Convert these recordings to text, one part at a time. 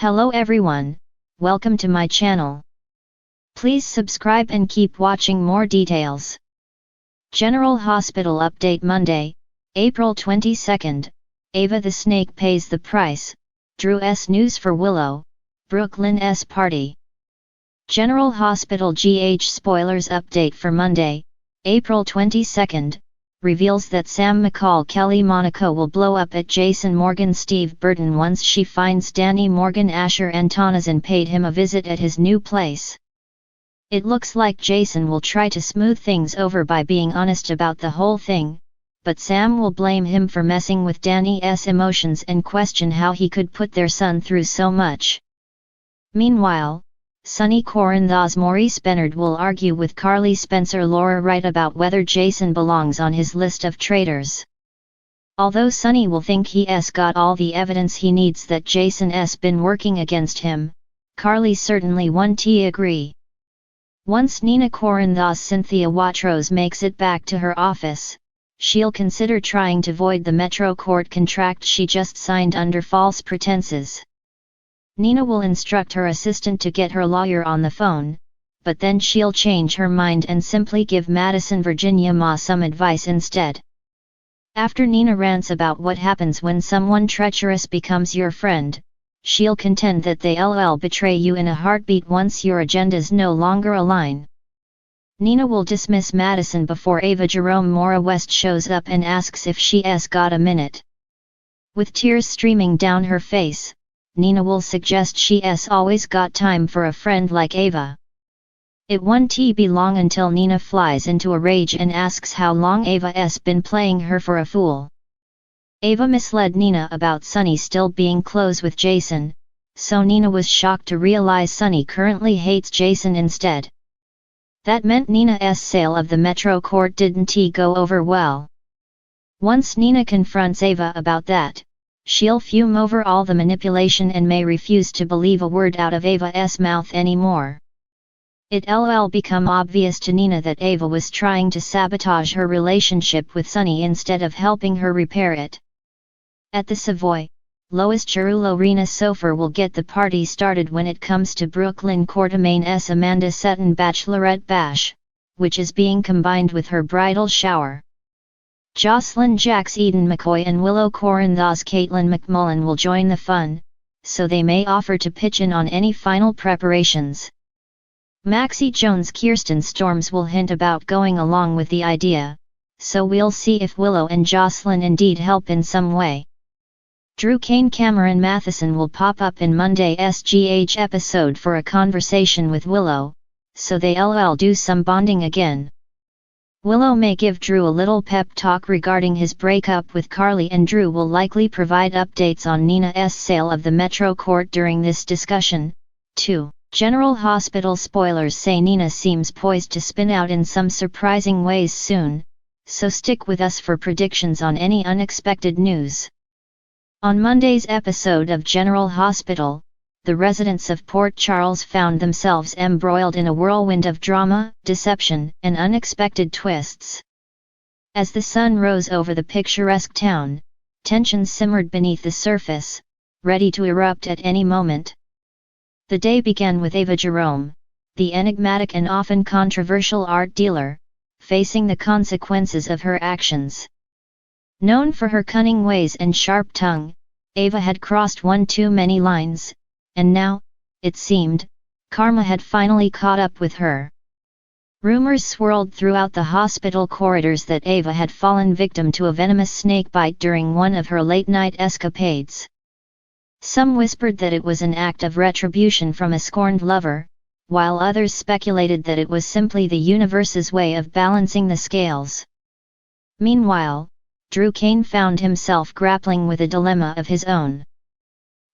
Hello everyone, welcome to my channel. Please subscribe and keep watching more details. General Hospital Update Monday, April 22nd, Ava the Snake pays the price, Drew's news for Willow, Brook Lynn's party. General Hospital GH spoilers update for Monday, April 22nd, reveals that Sam McCall Kelly Monaco will blow up at Jason Morgan Steve Burton once she finds Danny Morgan Asher Antonazan paid him a visit at his new place. It looks like Jason will try to smooth things over by being honest about the whole thing, but Sam will blame him for messing with Danny's emotions and question how he could put their son through so much. Meanwhile, Sonny Corinthos Maurice Bennard will argue with Carly Spencer Laura Wright about whether Jason belongs on his list of traitors. Although Sonny will think he's got all the evidence he needs that Jason's been working against him, Carly certainly won't agree. Once Nina Corinthos Cynthia Watrous makes it back to her office, she'll consider trying to void the Metro Court contract she just signed under false pretenses. Nina will instruct her assistant to get her lawyer on the phone, but then she'll change her mind and simply give Madison Virginia Ma some advice instead. After Nina rants about what happens when someone treacherous becomes your friend, she'll contend that they'll betray you in a heartbeat once your agendas no longer align. Nina will dismiss Madison before Ava Jerome Mora West shows up and asks if she's got a minute. With tears streaming down her face, Nina will suggest she's always got time for a friend like Ava. It won't be long until Nina flies into a rage and asks how long Ava's been playing her for a fool. Ava misled Nina about Sonny still being close with Jason, so Nina was shocked to realize Sonny currently hates Jason instead. That meant Nina's sale of the Metro Court didn't go over well. Once Nina confronts Ava about that, she'll fume over all the manipulation and may refuse to believe a word out of Ava's mouth anymore. It'll become obvious to Nina that Ava was trying to sabotage her relationship with Sonny instead of helping her repair it. At the Savoy, Lois Chirulo Rena Sofer will get the party started when it comes to Brooklyn Quartermain's Amanda Sutton Bachelorette Bash, which is being combined with her bridal shower. Jocelyn Jax Eden McCoy and Willow Corinthos Caitlin McMullen will join the fun, so they may offer to pitch in on any final preparations. Maxie Jones Kirsten Storms will hint about going along with the idea, so we'll see if Willow and Jocelyn indeed help in some way. Drew Kane Cameron Matheson will pop up in Monday's GH episode for a conversation with Willow, so they'll do some bonding again. Willow may give Drew a little pep talk regarding his breakup with Carly, and Drew will likely provide updates on Nina's sale of the Metro Court during this discussion. 2. General Hospital spoilers say Nina seems poised to spin out in some surprising ways soon, so stick with us for predictions on any unexpected news. On Monday's episode of General Hospital, the residents of Port Charles found themselves embroiled in a whirlwind of drama, deception, and unexpected twists. As the sun rose over the picturesque town, tensions simmered beneath the surface, ready to erupt at any moment. The day began with Ava Jerome, the enigmatic and often controversial art dealer, facing the consequences of her actions. Known for her cunning ways and sharp tongue, Ava had crossed one too many lines, and now, it seemed, karma had finally caught up with her. Rumors swirled throughout the hospital corridors that Ava had fallen victim to a venomous snake bite during one of her late-night escapades. Some whispered that it was an act of retribution from a scorned lover, while others speculated that it was simply the universe's way of balancing the scales. Meanwhile, Drew Kane found himself grappling with a dilemma of his own.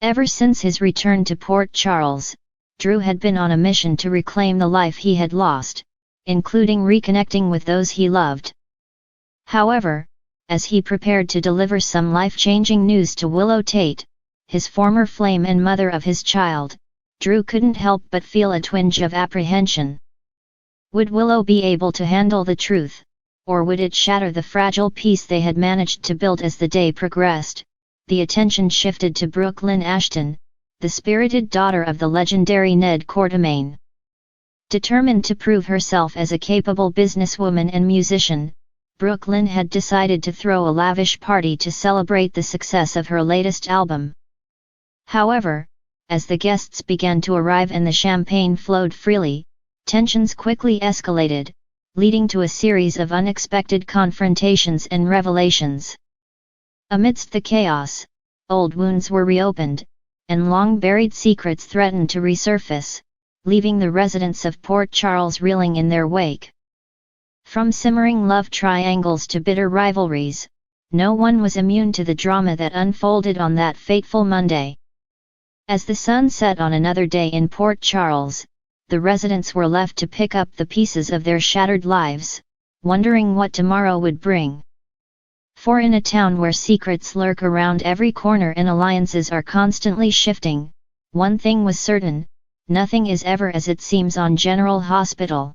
Ever since his return to Port Charles, Drew had been on a mission to reclaim the life he had lost, including reconnecting with those he loved. However, as he prepared to deliver some life-changing news to Willow Tate, his former flame and mother of his child, Drew couldn't help but feel a twinge of apprehension. Would Willow be able to handle the truth, or would it shatter the fragile peace they had managed to build? As the day progressed, the attention shifted to Brook Lynn Ashton, the spirited daughter of the legendary Ned Quartermain. Determined to prove herself as a capable businesswoman and musician, Brook Lynn had decided to throw a lavish party to celebrate the success of her latest album. However, as the guests began to arrive and the champagne flowed freely, tensions quickly escalated, leading to a series of unexpected confrontations and revelations. Amidst the chaos, old wounds were reopened, and long-buried secrets threatened to resurface, leaving the residents of Port Charles reeling in their wake. From simmering love triangles to bitter rivalries, no one was immune to the drama that unfolded on that fateful Monday. As the sun set on another day in Port Charles, the residents were left to pick up the pieces of their shattered lives, wondering what tomorrow would bring. For in a town where secrets lurk around every corner and alliances are constantly shifting, one thing was certain: nothing is ever as it seems on General Hospital.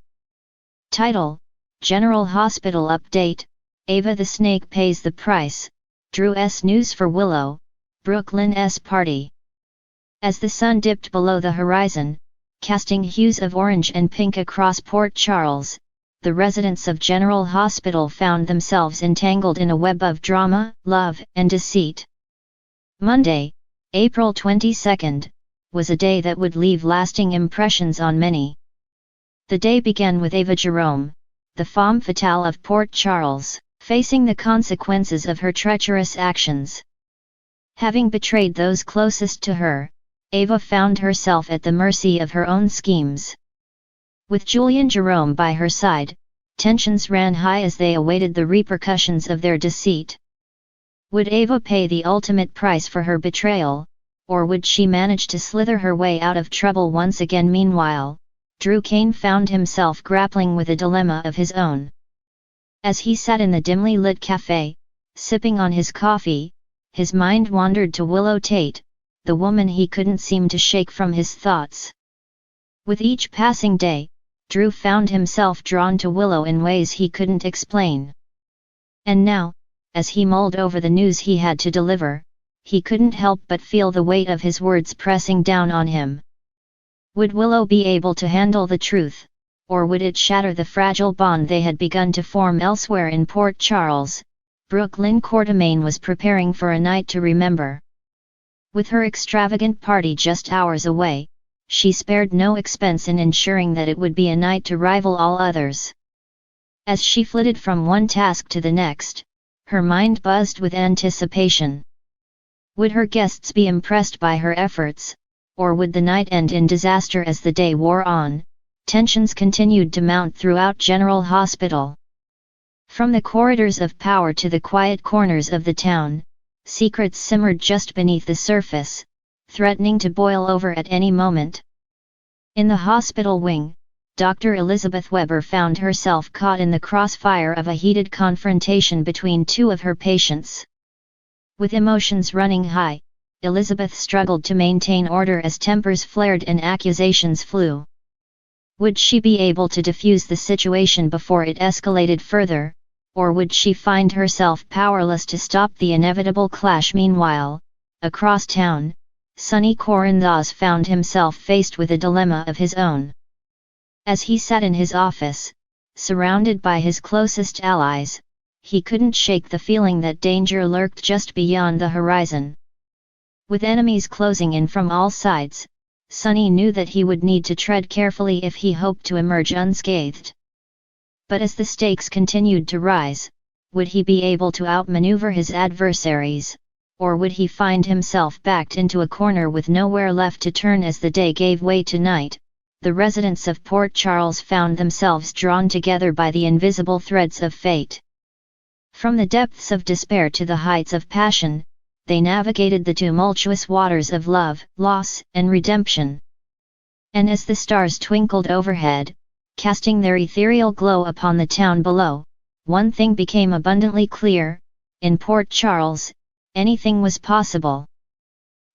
Title: General Hospital Update. Ava the Snake pays the price. Drew S. News for Willow, Brook Lynn's party. As the sun dipped below the horizon, casting hues of orange and pink across Port Charles, the residents of General Hospital found themselves entangled in a web of drama, love, and deceit. Monday, April 22nd, was a day that would leave lasting impressions on many. The day began with Ava Jerome, the femme fatale of Port Charles, facing the consequences of her treacherous actions. Having betrayed those closest to her, Ava found herself at the mercy of her own schemes. With Julian Jerome by her side, tensions ran high as they awaited the repercussions of their deceit. Would Ava pay the ultimate price for her betrayal, or would she manage to slither her way out of trouble once again? Meanwhile, Drew Kane found himself grappling with a dilemma of his own. As he sat in the dimly lit cafe, sipping on his coffee, his mind wandered to Willow Tate, the woman he couldn't seem to shake from his thoughts. With each passing day, Drew found himself drawn to Willow in ways he couldn't explain. And now, as he mulled over the news he had to deliver, he couldn't help but feel the weight of his words pressing down on him. Would Willow be able to handle the truth, or would it shatter the fragile bond they had begun to form elsewhere in Port Charles? Brook Lynn Quartermain was preparing for a night to remember. With her extravagant party just hours away, she spared no expense in ensuring that it would be a night to rival all others. As she flitted from one task to the next, her mind buzzed with anticipation. Would her guests be impressed by her efforts, or would the night end in disaster? As the day wore on, tensions continued to mount throughout General Hospital. From the corridors of power to the quiet corners of the town, secrets simmered just beneath the surface, threatening to boil over at any moment. In the hospital wing, Dr. Elizabeth Weber found herself caught in the crossfire of a heated confrontation between two of her patients. With emotions running high, Elizabeth struggled to maintain order as tempers flared and accusations flew. Would she be able to defuse the situation before it escalated further, or would she find herself powerless to stop the inevitable clash? Meanwhile, across town, Sonny Corinthos found himself faced with a dilemma of his own. As he sat in his office, surrounded by his closest allies, he couldn't shake the feeling that danger lurked just beyond the horizon. With enemies closing in from all sides, Sonny knew that he would need to tread carefully if he hoped to emerge unscathed. But as the stakes continued to rise, would he be able to outmaneuver his adversaries, or would he find himself backed into a corner with nowhere left to turn? As the day gave way to night, the residents of Port Charles found themselves drawn together by the invisible threads of fate. From the depths of despair to the heights of passion, they navigated the tumultuous waters of love, loss, and redemption. And as the stars twinkled overhead, casting their ethereal glow upon the town below, one thing became abundantly clear: in Port Charles, anything was possible.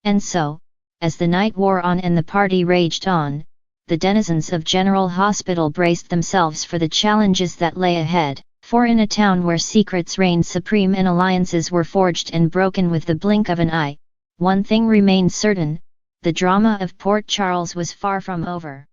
And so, as the night wore on and the party raged on, the denizens of General Hospital braced themselves for the challenges that lay ahead. For in a town where secrets reigned supreme and alliances were forged and broken with the blink of an eye, one thing remained certain: the drama of Port Charles was far from over.